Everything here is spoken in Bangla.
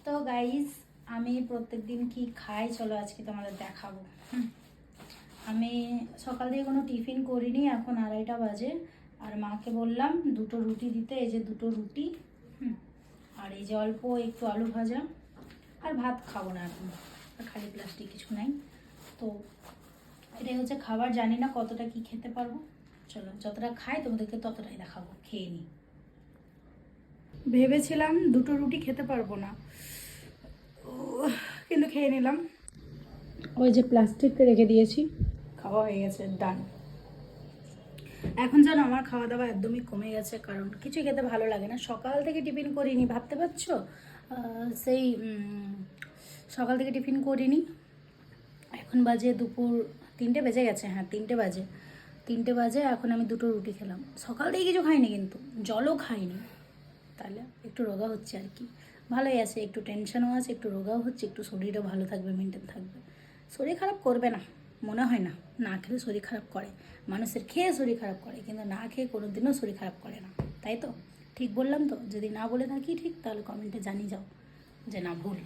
তো গাইস, আমি প্রত্যেকদিন কি খাই চলো আজকে তোমাদের দেখাবো। আমি সকাল থেকে কোনো টিফিন করিনি, এখন 2:30 বাজে। আর মাকে বললাম 2টো রুটি দিতে, এই যে 2টো রুটি। আর এই যে অল্প একটু আলু ভাজা। আর ভাত খাবো না এখন, খালি প্লাস্টিক কিছু নাই। তো এটাই হচ্ছে খাবার। জানি না কতটা কি খেতে পারবো, চলো যতটা খাই তোমাদেরকে ততটাই দেখাবো। খেয়ে নিই। ভেবেছিলাম 2টো রুটি খেতে পারবো না, কিন্তু খেয়ে নিলাম। ওই যে প্লাস্টিকটা রেখে দিয়েছি, খাওয়া হয়ে গেছে, ডান। এখন যেন আমার খাওয়া দাওয়া একদমই কমে গেছে, কারণ কিছু খেতে ভালো লাগে না। সকাল থেকে টিফিন করিনি, ভাবতে পারছো? সেই সকাল থেকে টিফিন করিনি। এখন বাজে দুপুর 3টে বেজে গেছে। হ্যাঁ, 3টে বাজে। 3টে বাজে, এখন আমি 2টো রুটি খেলাম। সকাল থেকে কিছু খাইনি, কিন্তু জলও খাইনি। তাহলে একটু রোগা হচ্ছে আর কি। ভালোই আছে, একটু টেনশনও আছে, একটু রোগাও হচ্ছে, একটু শরীরও ভালো থাকবে, মেনটেন থাকবে। শরীর খারাপ করবে না মনে হয় না। না খেলে শরীর খারাপ করে, মানুষের খেয়ে শরীর খারাপ করে, কিন্তু না খেয়ে কোনো দিনও শরীর খারাপ করে না। তাই তো? ঠিক বললাম তো? যদি না বলে থাকি ঠিক, তাহলে কমেন্টে জানিয়ে যাও যে না ভুল।